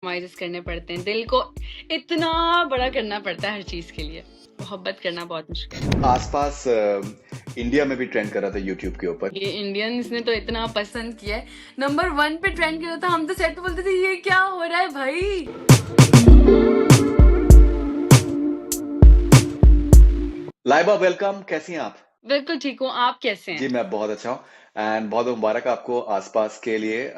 Compromises करने पड़ते हैं, दिल को इतना बड़ा करना पड़ता है हर चीज़ के लिए, मोहब्बत करना बहुत मुश्किल है। आसपास इंडिया में भी ट्रेंड कर रहा था यूट्यूब के ऊपर। ये इंडियंस ने तो इतना पसंद किया है, नंबर 1 पे ट्रेंड कर रहा था, हम तो सेट पे बोलते थे ये क्या हो रहा है भाई? लाइबा वेलकम, कैसी हैं आप? बिल्कुल ठीक हूँ, आप कैसे जी, हैं? मैं बहुत अच्छा हूँ एंड बहुत मुबारक आपको आसपास के लिए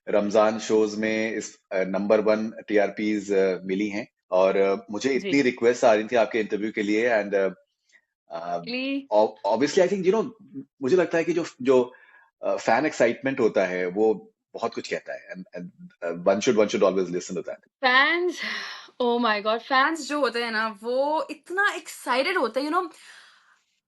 रमजान शोज में इस नंबर 1 टीआरपीज मिली हैं और मुझे जी, इतनी रिक्वेस्ट आ रही थी आपके इंटरव्यू के लिए and actually obviously I think मुझे लगता है कि जो जो फैन एक्साइटमेंट होता है वो बहुत कुछ कहता है and one should always listen to that. Fans oh my god! Fans जो होते हैं ना, वो इतना एक्साइटेड होते हैं,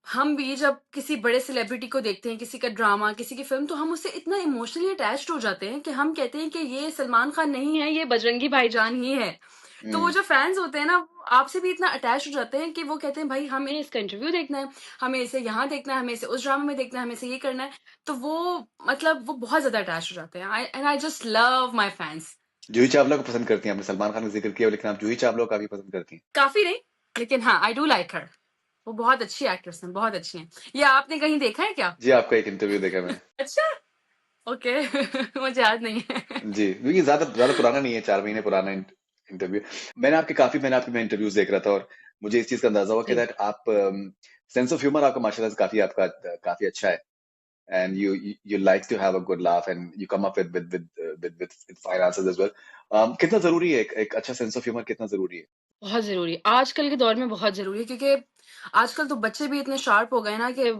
हम भी जब किसी बड़े सेलिब्रिटी को देखते हैं, किसी का ड्रामा, किसी की फ़िल्म, तो हम उससे इतना इमोशनली अटैच्ड हो जाते हैं कि हम कहते हैं कि ये सलमान खान नहीं है, ये बजरंगी भाईजान ही है। तो वो हम्म। जो फैन्स होते हैं ना, वो आपसे भी इतना अटैच हो जाते हैं कि वो कहते हैं, "भाई, हमें इसका इंटरव्यू देखना है, हमें इसे यहाँ देखना है, हमें इसे उस ड्रामा में देखना है, हमें इसे ये करना है।" तो वो मतलब वो बहुत ज़्यादा अटैच हो जाते हैं। I just love my fans. Juhi Chawla को पसंद करती हैं, आपने सलमान खान का जिक्र किया लेकिन आप जूही चावला को काफी पसंद करती हैं। काफ़ी नहीं, लेकिन हाँ, आई डू लाइक हर। वो बहुत अच्छी एक्ट्रेस हैं, बहुत अच्छी हैं। ये आपने कहीं देखा है क्या? जी, आपका एक इंटरव्यू देखा मैंने। अच्छा। ओके। मुझे याद नहीं है। जी, ये ज़्यादा ज़्यादा पुराना नहीं है, 4 महीने पुराना इंटरव्यू। मैं आपके मैं इंटरव्यूज़ देख रहा था और मुझे इस चीज़ का अंदाज़ा हुआ कि जी। दैट आप सेंस ऑफ ह्यूमर आपका माशाल्लाह से काफ़ी अच्छा है and you like to have a good laugh and you come up with fine answers as well. कितना ज़रूरी है एक अच्छा सेंस ऑफ ह्यूमर कितना ज़रूरी है? बहुत ज़रूरी है। आजकल के दौर में बहुत ज़रूरी है क्योंकि आजकल तो बच्चे भी इतने शार्प हो गए हैं ना कि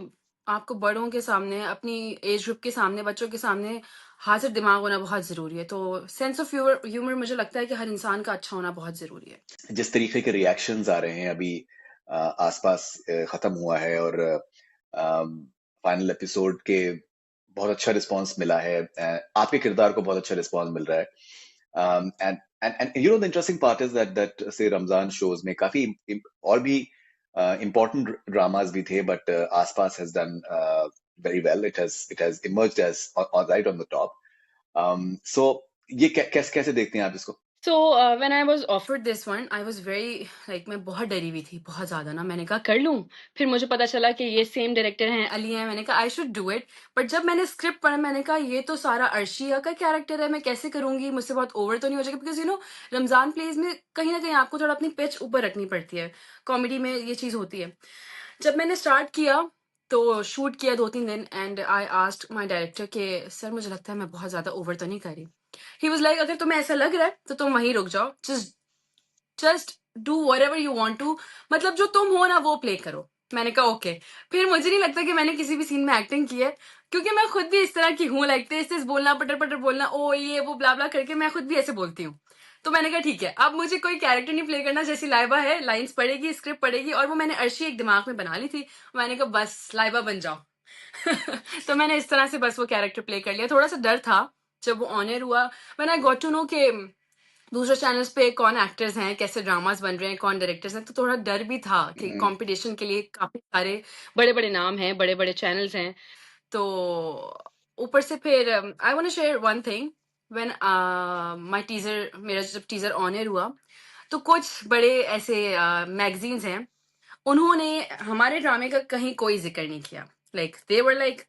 आपको बड़ों के सामने, अपनी एज ग्रुप के सामने, बच्चों के सामने हाज़िर दिमाग होना बहुत ज़रूरी है। तो सेंस ऑफ ह्यूमर ह्यूमर मुझे लगता है कि हर इंसान का अच्छा होना बहुत ज़रूरी है। जिस तरीके के रिएक्शंस आ रहे हैं अभी आसपास खत्म हुआ है और फाइनल एपिसोड के बहुत अच्छा रिस्पांस मिला है आपके किरदार को बहुत अच्छा रिस्पांस मिल रहा है and you know the interesting part is that से रमजान शोज में काफी और भी इम्पोर्टेंट ड्रामास भी थे बट आसपास has done very well it has emerged as right on the top so ये कैसे कैसे देखते हैं आप इसको? So when I was offered this one, I was very like मैं बहुत डरी हुई थी, बहुत ज़्यादा ना। मैंने कहा कर लूँ? फिर मुझे पता चला कि ये सेम डायरेक्टर हैं, अली हैं। मैंने कहा I should do it. But जब मैंने स्क्रिप्ट पढ़ा, मैंने कहा ये तो सारा अर्शिया का कैरेक्टर है, मैं कैसे करूँगी? मुझसे बहुत ओवर तो नहीं हो जाएगा? बिकॉज़ रमज़ान प्लेज़ में कहीं न कहीं आपको थोड़ा अपनी पिच ऊपर रखनी पड़ती है। कॉमेडी में ये चीज़ होती है। जब मैंने स्टार्ट किया, तो शूट किया 2-3 दिन and I asked my director कि सर मुझे लगता है मैं बहुत ज़्यादा ओवर तो नहीं कर रही? ही वाज़ लाइक अगर तुम्हें ऐसा लग रहा है, तो तुम वहीं रुक जाओ। Just do whatever you want to, मतलब जो तुम हो ना वो प्ले करो। मैंने कहा ओके। फिर मुझे नहीं लगता कि मैंने किसी भी सीन में एक्टिंग की है, क्योंकि मैं खुद भी इस तरह की हूँ, लाइक तेज-तेज बोलना, पटर-पटर बोलना, ओ ये वो ब्ला-ब्ला करके मैं खुद भी ऐसे बोलती हूँ। तो मैंने कहा ठीक है, अब मुझे कोई कैरेक्टर नहीं प्ले करना, जैसी लाइबा है, लाइन्स पढ़ेगी, स्क्रिप्ट पढ़ेगी, और वो मैंने अर्शी एक दिमाग में बना ली थी। मैंने कहा बस लाइबा बन जाओ। तो मैंने इस तरह से बस वो कैरेक्टर प्ले कर लिया। थोड़ा-सा डर था जब वो ऑन एयर हुआ, when I got to know कि दूसरे चैनल्स पे कौन एक्टर्स हैं, कैसे ड्रामास बन रहे हैं, कौन डायरेक्टर्स हैं, तो थोड़ा डर भी था कि हम्म। कंपटीशन के लिए काफ़ी सारे बड़े-बड़े नाम हैं, बड़े-बड़े चैनल्स हैं। तो ऊपर से फिर I want to share one thing. When my teaser मेरा जब टीज़र ऑन एयर हुआ, तो कुछ बड़े ऐसे मैगज़ीन्स हैं, उन्होंने हमारे ड्रामे का कहीं कोई ज़िक्र नहीं किया। Like they were like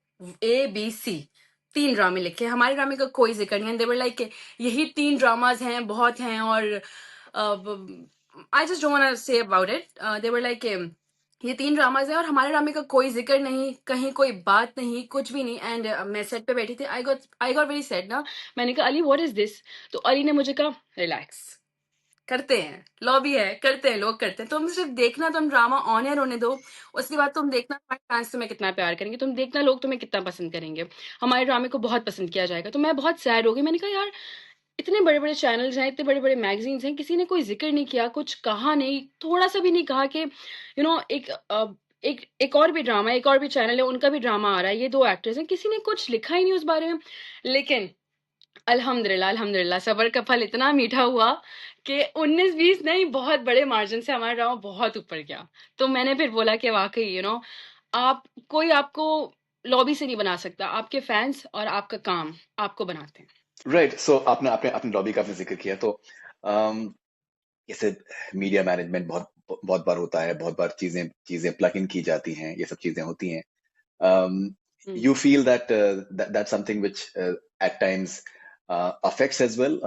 A, B, C 3 ड्रामे लिखे, हमारे ड्रामे का कोई ज़िक्र नहीं है। दे वर लाइक यही 3 ड्रामाज़ हैं, बहुत हैं, और ब I just don't want to say about it. They were like ये 3 ड्रामाज़ हैं और हमारे ड्रामे का कोई ज़िक्र नहीं, कहीं कोई बात नहीं, कुछ भी नहीं। एंड मैं सेट पे बैठी थी, आई गॉट वेरी सैड ना। मैंने कहा, "अली व्हाट इज़ दिस?" तो अली ने मुझे कहा, "रिलैक्स। करते हैं, लॉबी है, करते हैं, लोग करते हैं। तुम सिर्फ़ देखना, तुम ड्रामा ऑन एयर होने दो, उसके बाद तुम देखना तुम्हारे फैन्स तुम्हें कितना प्यार करेंगे, तुम देखना लोग तुम्हें कितना पसंद करेंगे। हमारे ड्रामे को बहुत पसंद किया जाएगा।" तो मैं बहुत सैड हो गई। मैंने कहा यार, इतने बड़े-बड़े चैनल्स हैं, इतने बड़े-बड़े मैगज़ीन्स हैं, किसी ने कोई ज़िक्र नहीं किया, कुछ कहा नहीं, थोड़ा-सा भी नहीं कहा कि एक और भी ड्रामा है, एक और भी चैनल है, उनका भी ड्रामा आ रहा है, ये 2 एक्टर्स हैं, किसी ने कुछ लिखा ही नहीं उस बारे में। लेकिन अल्हम्दुलिल्लाह, अल्हम्दुलिल्लाह सब्र का फल इतना मीठा हुआ कि 19-20 नहीं, बहुत बड़े मार्जिन से हमारा ड्रामा बहुत ऊपर गया। तो मैंने फिर बोला कि वाक़ई आप कोई आपको लॉबी से नहीं बना सकता, आपके फैन्स और आपका काम आपको बनाते हैं। राइट, सो आपने आपने अपनी लॉबी का आपने ज़िक्र किया, तो अम, जैसे मीडिया मैनेजमेंट बहुत बहुत बार होता है, बहुत बार चीज़ें चीज़ें प्लग इन की जाती हैं, ये सब चीज़ें होती हैं। um, hmm. you feel that, that's something which at times affects as well,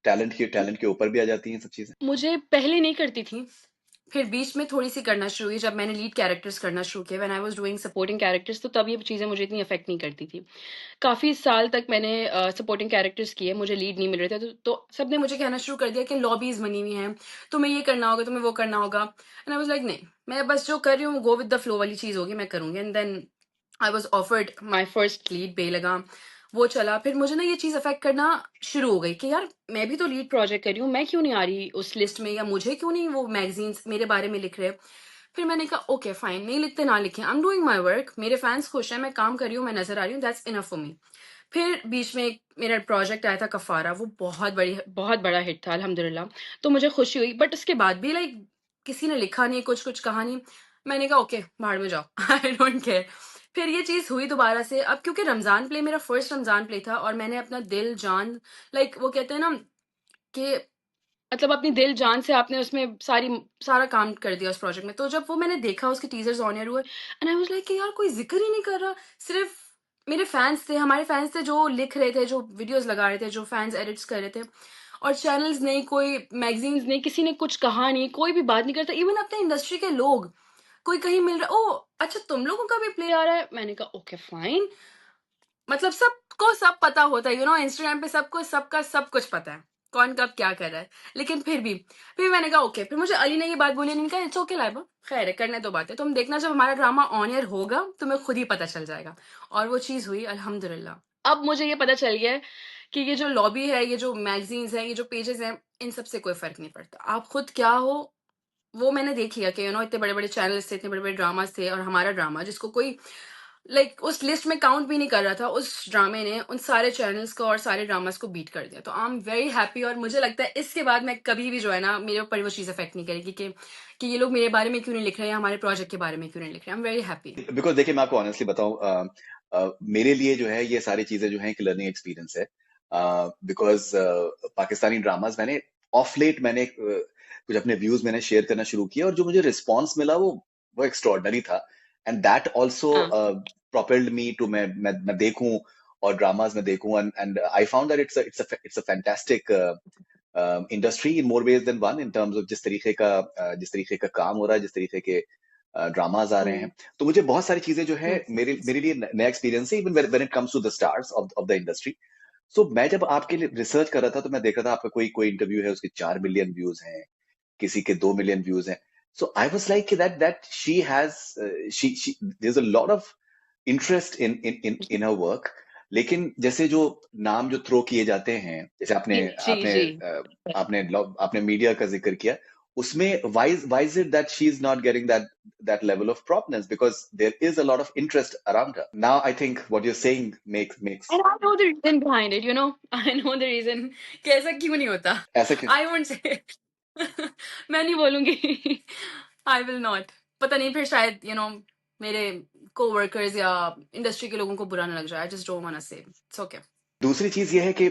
talent के ऊपर भी आ जाती हैं सब चीजें? मुझे पहले नहीं करती थी, फिर बीच में थोड़ी-सी करना शुरू हुई जब मैंने लीड कैरेक्टर्स करना शुरू किया when I was doing supporting characters तो तब ये चीज़ें मुझे इतनी अफ़ेक्ट नहीं करती थी। काफ़ी साल तक मैंने सपोर्टिंग कैरेक्टर्स किए, मुझे लीड नहीं मिल रहे थे तो सबने मुझे कहना शुरू कर दिया कि लॉबीज़ बनी हुई हैं, तुम्हें ये करना होगा, तुम्हें वो करना होगा एंड आई वाज़ लाइक नहीं, मैं बस जो कर रही हूँ गो विद द फ्लो वाली चीज़ होगी, मैं करूँगी and then I was offered my first lead Belgaam, वो चला। फिर मुझे ना ये चीज़ अफ़ेक्ट करना शुरू हो गई कि यार मैं भी तो लीड प्रोजेक्ट कर रही हूँ, मैं क्यों नहीं आ रही उस लिस्ट में या मुझे क्यों नहीं वो मैगज़ीन्स मेरे बारे में लिख रहे। फिर मैंने कहा ओके फाइन, नहीं लिखते ना लिखें, I am doing my work, मेरे फैन्स खुश हैं, मैं काम कर रही हूँ, मैं नज़र आ रही हूँ, दैट्स इनफ फॉर मी। फिर बीच में एक मेरा प्रोजेक्ट आया था कफ़ारा, वो बहुत बड़ा हिट था अल्हम्दुलिल्लाह, तो मुझे खुशी हुई बट उसके बाद भी लाइक किसी ने लिखा नहीं, कुछ-कुछ कहा नहीं, मैंने कहा ओके भाड़ में जाओ आई डोंट केयर। फिर ये चीज़ हुई दोबारा से, अब क्योंकि रमज़ान प्ले मेरा फर्स्ट रमज़ान प्ले था और मैंने अपना दिल, जान लाइक वो कहते हैं ना कि मतलब अपनी दिल जान से आपने उसमें सारा काम कर दिया उस प्रोजेक्ट में। तो जब वो मैंने देखा उसके टीज़र्स ऑन एयर हुए एंड आई वाज़ लाइक कि यार कोई ज़िक्र ही नहीं कर रहा। सिर्फ़ मेरे फैन्स थे, हमारे फैन्स थे जो लिख रहे थे, जो वीडियोज़ लगा रहे थे, जो फैन्स एडिट्स कर रहे थे और चैनल्स नहीं, कोई मैगज़ीन्स नहीं, किसी ने कुछ कहा नहीं, कोई भी बात नहीं करता। इवन अपने इंडस्ट्री के लोग, कोई कहीं मिल रहा ओह! अच्छा तुम लोगों का भी प्ले आ रहा है? मैंने कहा ओके फाइन। मतलब सबको सब पता होता है, इंस्टाग्राम पे सबको सबका सब कुछ पता है, कौन कब क्या कर रहा है। लेकिन फिर मैंने कहा ओके, फिर मुझे अली ने ये बात बोली, मैंने कहा इट्स ओके लाइबा, खैर है, करने दो बातें, तुम देखना जब हमारा ड्रामा ऑन एयर होगा, तुम्हें खुद ही पता चल जाएगा। और वो चीज़ हुई अल्हम्दुलिल्लाह। अब मुझे ये पता चल गया है कि ये जो लॉबी है, ये जो मैगज़ीन्स हैं, ये जो पेजेज़ हैं, इन सब से कोई फ़र्क नहीं पड़ता। आप खुद क्या हो, वो मैंने देख लिया कि इतने बड़े-बड़े चैनल्स थे, इतने बड़े-बड़े ड्रामास थे और हमारा ड्रामा जिसको कोई लाइक उस लिस्ट में काउंट भी नहीं कर रहा था, उस ड्रामे ने उन सारे चैनल्स को और सारे ड्रामास को बीट कर दिया। तो आई एम वेरी हैप्पी और मुझे लगता है इसके बाद मैं कभी भी जो है ना, मेरे ऊपर वो चीज़ अफ़ेक्ट नहीं करेगी कि ये लोग मेरे बारे में क्यों नहीं लिख रहे हैं या हमारे प्रोजेक्ट के बारे में क्यों नहीं लिख रहे हैं। I am very happy. Because देखिए, मैं आपको ऑनेस्टली बताऊँ, मेरे लिए जो है ये सारी चीज़ें जो हैं एक लर्निंग एक्सपीरियंस है। बिकॉज़ पाकिस्तानी ड्रामाज़ मैंने ऑफ लेट मैंने कुछ अपने व्यूज़ मैंने शेयर करना शुरू किए और जो मुझे रिस्पॉन्स मिला वो एक्स्ट्राऑर्डिनरी था, एंड दैट आल्सो हाँ, प्रोपेल्ड मी टू मैं देखूँ और ड्रामाज़ मैं देखूँ, and I found that it's a fantastic industry in more ways than one, in terms of जिस तरीके का काम हो रहा है, जिस तरीके के ड्रामाज आ रहे हैं। हुँ, तो मुझे बहुत सारी चीजें जो है हुँ, मेरे मेरे लिए नया एक्सपीरियंस है, even when it comes to the stars of the industry. So मैं जब आपके लिए रिसर्च कर रहा था तो मैं देख रहा था आपका कोई कोई इंटरव्यू है, उसके 4 मिलियन व्यूज हैं, किसी के 2 मिलियन व्यूज हैं। So I was like that that she has she there is a lot of interest in in in in her work. लेकिन जैसे जो नाम जो थ्रो किए जाते हैं, जैसे आपने जी, जी, आपने जी। आपने मीडिया का जिक्र किया, उसमें why is it that she's not getting that level of prominence, because there is a lot of interest around her now. I think what you're saying makes and I know the reason behind it, I know the reason कि ऐसा क्यों नहीं होता। ऐसा क्यों? I won't say मैं नहीं बोलूँगी। I will not. पता नहीं फिर शायद मेरे कोवर्कर्स या इंडस्ट्री के लोगों को बुरा ना लग जाए। I just don't want to say it's okay. दूसरी चीज ये है कि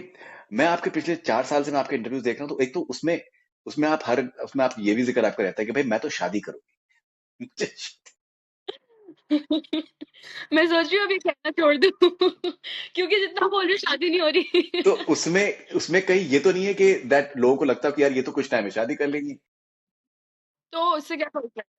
मैं आपके पिछले 4 साल से मैं आपके इंटरव्यूज देख रहा हूँ, तो एक तो उसमें उसमें आप ये भी जिक्र आपका रहता है कि भाई मैं तो शादी करूंगी। मैं सोच रही हूँ अभी कहना छोड़ दूँ क्योंकि जितना बोल रही हूँ शादी नहीं हो रही। तो उसमें उसमें कहीं ये तो नहीं है कि दैट लोगों को लगता है कि यार ये तो कुछ टाइम में शादी कर लेगी? तो उससे क्या फ़र्क है?